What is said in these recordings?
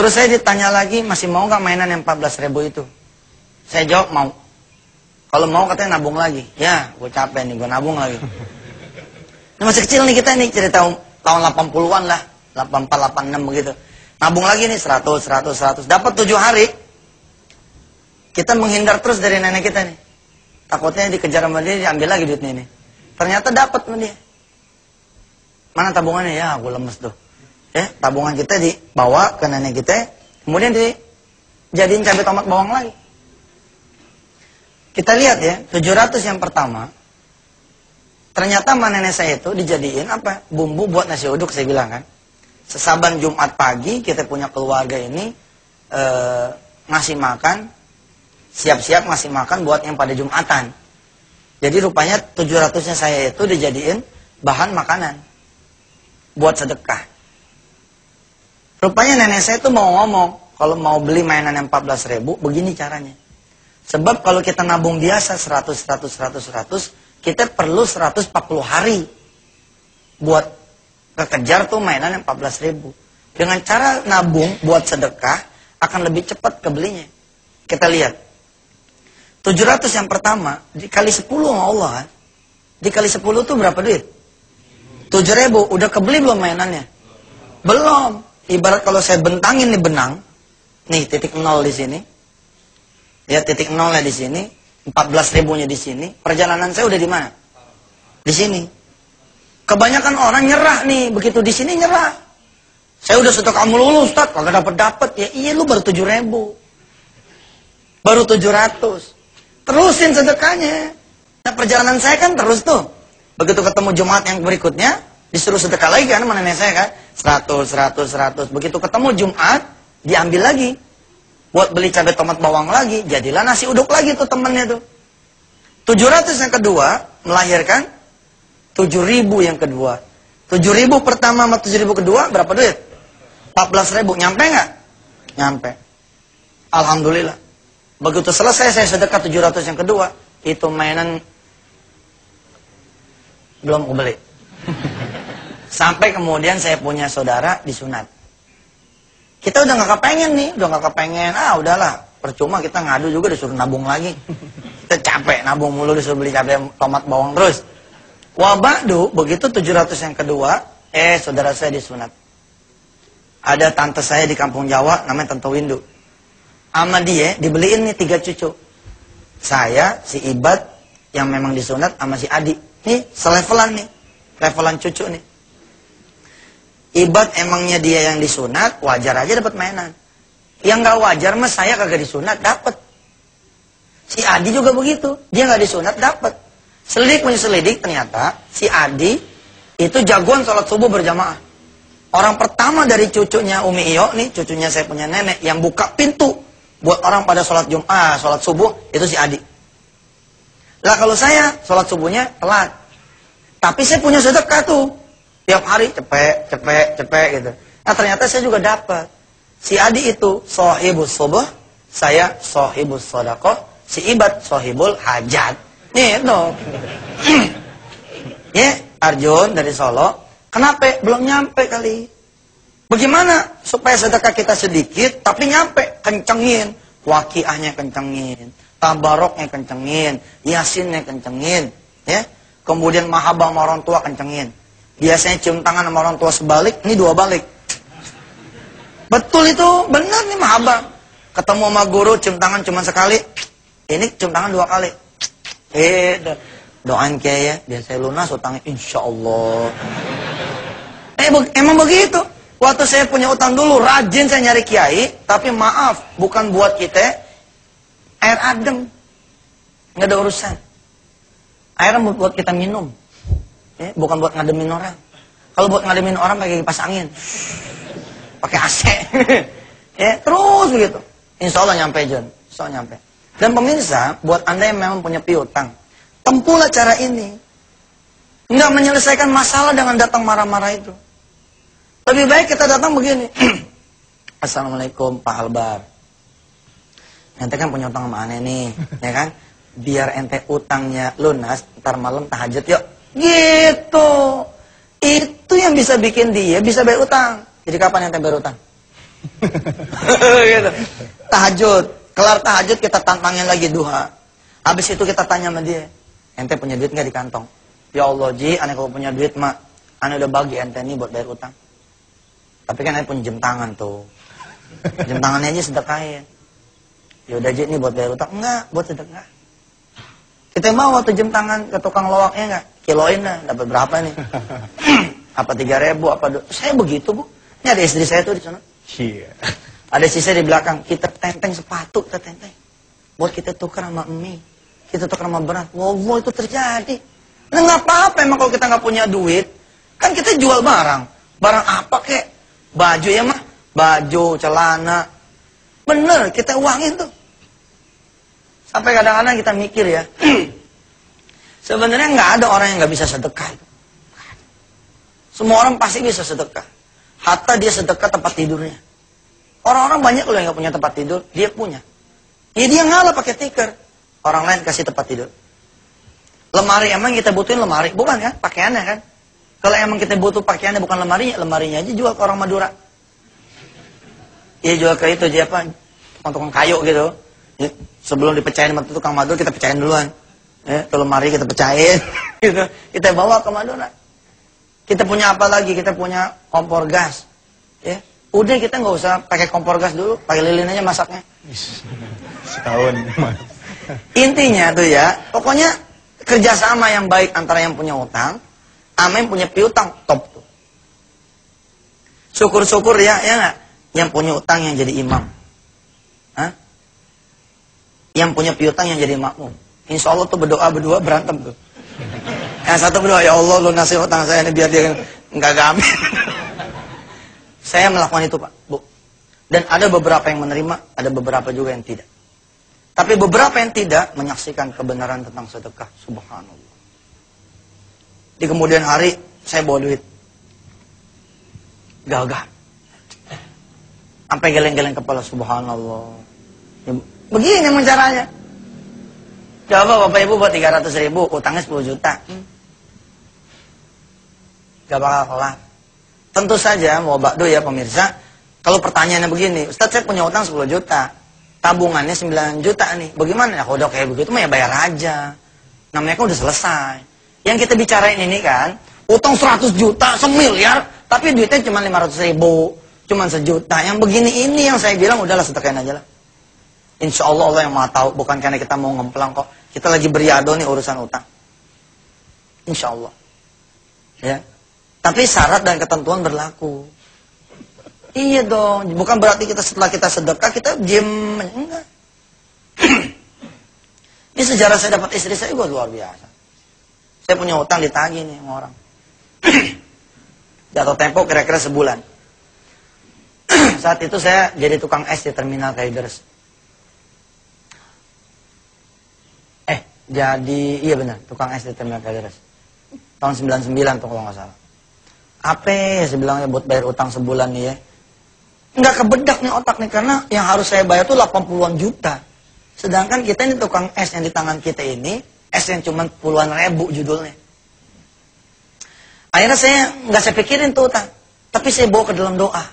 Terus saya ditanya lagi, masih mau nggak mainan yang 14.000 itu? Saya jawab mau. Kalau mau katanya nabung lagi. Ya, gue capek nih, gue nabung lagi. Ini masih kecil nih kita nih, cerita tahun 80-an lah. 84, 86 begitu. Nabung lagi nih 100. Dapat 7 hari. Kita menghindar terus dari nenek kita nih. Takutnya dikejar sama dia, diambil lagi duitnya ini. Ternyata dapat sama dia. Mana tabungannya? Ya, gue lemes tuh. Ya, tabungan kita dibawa ke nenek kita, kemudian dijadiin cabai tomat bawang lagi. Kita lihat ya, 700 yang pertama, ternyata sama nenek saya itu dijadiin apa? Bumbu buat nasi uduk, saya bilang kan. Sesaban Jumat pagi, kita punya keluarga ini ngasih makan, siap-siap ngasih makan buat yang pada Jumatan. Jadi rupanya 700-nya saya itu dijadiin bahan makanan buat sedekah. Rupanya nenek saya itu mau ngomong, kalau mau beli mainan yang 14.000, begini caranya. Sebab kalau kita nabung biasa 100, kita perlu 140 hari buat kekejar tuh mainan yang 14.000. Dengan cara nabung buat sedekah akan lebih cepat kebelinya. Kita lihat. 700 yang pertama dikali 10 sama Allah kan. Dikali 10 tuh berapa duit? 7.000. Udah kebeli belum mainannya? Belum. Ibarat kalau saya bentangin nih benang, nih titik 0 di sini, ya titik 0-nya di sini, 14.000-nya di sini, perjalanan saya udah di mana? Di sini. Kebanyakan orang nyerah nih, begitu di sini nyerah. Saya udah sedekah melulu Ustaz, kagak dapat. Ya iya lu baru 7.000. Baru 700. Terusin sedekahnya. Nah perjalanan saya kan terus tuh. Begitu ketemu Jumat yang berikutnya, disuruh sedekah lagi kan sama nenek saya kan. 100. Begitu ketemu Jumat, diambil lagi. Buat beli cabai tomat bawang lagi. Jadilah nasi uduk lagi tuh temennya tuh. 700 yang kedua, melahirkan 7.000 yang kedua. 7.000 pertama sama 7.000 kedua, berapa duit? 14.000. Nyampe nggak? Nyampe. Alhamdulillah. Begitu selesai saya sedekah 700 yang kedua, itu mainan belum kebeli. Sampai kemudian saya punya saudara disunat. Kita udah nggak kepengen nih, udahlah, percuma kita ngadu juga disuruh nabung lagi. Kita capek nabung mulu disuruh beli cabai tomat bawang terus. Wabadu, begitu 700 yang kedua, saudara saya disunat. Ada tante saya di kampung Jawa, namanya Tante Windu. Sama dia dibeliin nih 3 cucu. Saya, si Ibad, yang memang disunat, sama si Adi. Nih, selevelan nih. Levelan cucu nih. Ibad emangnya dia yang disunat, wajar aja dapat mainan. Yang nggak wajar mas saya kagak disunat, dapat. Si Adi juga begitu, dia nggak disunat, dapat. Selidik menyelidik ternyata si Adi itu jagoan sholat subuh berjamaah. Orang pertama dari cucunya Umi Iyo nih, cucunya saya punya nenek, yang buka pintu buat orang pada sholat Jumat, sholat subuh itu si Adi. Lah kalau saya sholat subuhnya telat, tapi saya punya sedekah tuh. Tiap hari cepet gitu. Nah ternyata saya juga dapat. Si Adi itu sohibus subuh, saya sohibus sodakoh, si Ibad sohibul hajat. Nih itu. Ya, Arjun dari Solo. Kenapa? Belum nyampe kali. Bagaimana supaya sedekah kita sedikit tapi nyampe? Kencengin. Waqiahnya kencengin. Tabaroknya kencengin. Yasinnya kencengin. Ya. Kemudian mahabbah sama orang tua kencengin. Biasanya cium tangan sama orang tua sebalik, ini 2 balik. Betul itu, benar nih mahabbah. Ketemu sama guru, cium tangan cuma sekali. Ini cium tangan 2 kali. Doain kiai ya, biar saya lunas utangnya, insya Allah. Emang begitu. Waktu saya punya utang dulu, rajin saya nyari kiai, tapi maaf, bukan buat kita air adem. Nggak ada urusan. Air buat kita minum. Ya, bukan buat ngademin orang. Kalau buat ngademin orang pakai kipas angin, pakai AC. Ya, terus begitu. Insya Allah nyampe John. Insya Allah nyampe. Dan pemirsa, buat anda yang memang punya piutang, tempuhlah cara ini. Enggak menyelesaikan masalah dengan datang marah-marah itu. Lebih baik kita datang begini. Assalamualaikum Pak Albar. Ente kan punya utang sama aneh nih, ya kan? Biar ente utangnya lunas, ntar malam tahajud yuk. Gitu. Itu yang bisa bikin dia bisa bayar utang. Jadi kapan ente bayar utang? Gitu. Tahajud, kelar tahajud kita tantangin lagi duha. Habis itu kita tanya sama dia, ente punya duit nggak di kantong? Ya Allah Ji, ane kalau punya duit mak, ane udah bagi ente nih buat bayar utang. Tapi kan ane punya jam tangan tuh, jam tangannya aja sedekahin. Ya udah Ji, nih buat bayar utang? Enggak, buat sedekah. Kita mau waktu jam tangan ke tukang loaknya enggak? Kiloin lah, dapat berapa nih? Apa 3.000, apa saya begitu Bu. Ini ada istri saya tuh di sana. Iya. Ada sisa di belakang, kita tenteng sepatu, kita tenteng. Buat kita tukar sama mie, kita tukar sama beras. Wow, itu terjadi. Nah nggak apa-apa emang kalau kita nggak punya duit, kan kita jual barang. Barang apa kek? Baju ya mah, baju, celana. Bener, kita uangin tuh. Sampai kadang-kadang kita mikir ya, sebenarnya nggak ada orang yang nggak bisa sedekah. Semua orang pasti bisa sedekah. Hatta dia sedekah tempat tidurnya. Orang-orang banyak loh yang nggak punya tempat tidur, dia punya. Ya dia ngalah pakai tikar. Orang lain kasih tempat tidur. Lemari emang kita butuhin lemari, bukan kan? Pakaiannya kan? Kalau emang kita butuh pakaiannya bukan lemarinya, lemarinya aja jual ke orang Madura. Iya jual ke itu aja apa? Tukang kayu gitu. Ya, sebelum dipecahin sama tukang Madura kita pecahin duluan. Ya, ke lemari kita pecahin, gitu. Kita bawa ke Madura. Kita punya apa lagi? Kita punya kompor gas. Ya. Udah kita nggak usah pakai kompor gas dulu, pakai lilin aja masaknya. Setahun. Intinya tuh ya, pokoknya kerjasama yang baik antara yang punya utang, sama yang punya piutang, top tuh. Syukur-syukur ya nggak? Yang punya utang yang jadi imam. Hah? Yang punya piutang yang jadi makmum. Insya Allah tuh berdoa berdua berantem tuh. Yang satu berdoa, ya Allah lu ngasih utang saya ini biar dia nggak gampang. Saya melakukan itu Pak, Bu. Dan ada beberapa yang menerima, ada beberapa juga yang tidak. Tapi beberapa yang tidak menyaksikan kebenaran tentang sedekah. Subhanallah. Di kemudian hari, saya bawa duit. Gagah. Sampai geleng-geleng kepala, subhanallah. Ya, begini emang caranya. Coba Bapak Ibu buat 300.000, utangnya 10 juta. Gak bakal kelar. Tentu saja, mau bakdo ya pemirsa, kalau pertanyaannya begini, Ustadz saya punya utang 10 juta, tabungannya 9 juta nih, bagaimana ya? Kalau udah kayak begitu mah ya bayar aja. Namanya kan udah selesai. Yang kita bicarain ini kan, utang 100 juta, semiliar, tapi duitnya cuma 500.000, cuma sejuta. Yang begini ini yang saya bilang udahlah sedekahin aja lah. Insya Allah Allah yang maha tahu, bukan karena kita mau ngemplang kok. Kita lagi beriado nih urusan utang. Insya Allah. Ya. Tapi syarat dan ketentuan berlaku. Iya dong, bukan berarti kita setelah kita sedekah kita diem, enggak. Ini sejarah saya dapat istri saya juga luar biasa. Saya punya utang ditagih nih sama orang. Jatuh tempo kira-kira sebulan. Saat itu saya jadi tukang es di terminal Kalideres. Iya benar, tukang es di terminal Kalideres. Tahun 99 tuh kalau nggak salah. Apa ya saya bilangnya buat bayar utang sebulan nih ya. Nggak kebedak nih otak nih, karena yang harus saya bayar tuh 80-an juta. Sedangkan kita ini tukang es yang di tangan kita ini, es yang cuma puluhan ribu judulnya. Akhirnya nggak saya pikirin tuh utang. Tapi saya bawa ke dalam doa.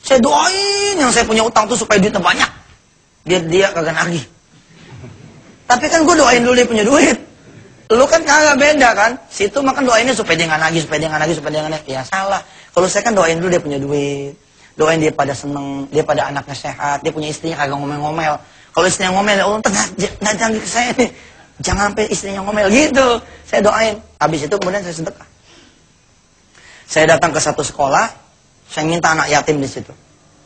Saya doain yang saya punya utang tuh supaya duitnya banyak. Biar dia kagak nagih. Tapi kan gue doain dulu dia punya duit. Lu kan kagak beda kan. Situ makan doainnya supaya dia nggak nagih, supaya dia nggak nagih, supaya dia nggak nagih. Ya salah. Kalau saya kan doain dulu dia punya duit. Doain dia pada seneng, dia pada anaknya sehat, dia punya istrinya kagak ngomel-ngomel. Kalau istrinya ngomel, ya Allah jangan ke saya nih. Jangan sampai istrinya ngomel gitu. Saya doain. Habis itu kemudian saya sedekah. Saya datang ke satu sekolah, saya minta anak yatim di situ.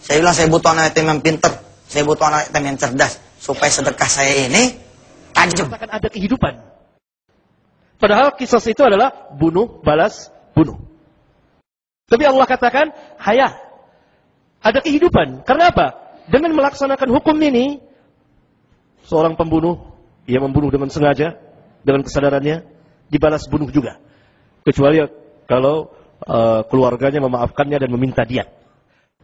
Saya bilang saya butuh anak yatim yang pinter, saya butuh anak yatim yang cerdas, supaya sedekah saya ini tajam. Akan ada kehidupan. Padahal kisah itu adalah bunuh, balas, bunuh. Tapi Allah katakan, hayah. Ada kehidupan. Karena apa? Dengan melaksanakan hukum ini, seorang pembunuh, dia membunuh dengan sengaja, dengan kesadarannya, dibalas bunuh juga. Kecuali kalau keluarganya memaafkannya dan meminta diat.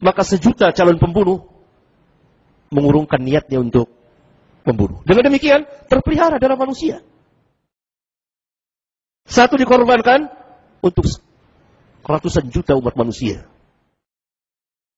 Maka sejuta calon pembunuh mengurungkan niatnya untuk membunuh. Dengan demikian, terpelihara darah manusia. Satu dikorbankan untuk ratusan juta umat manusia.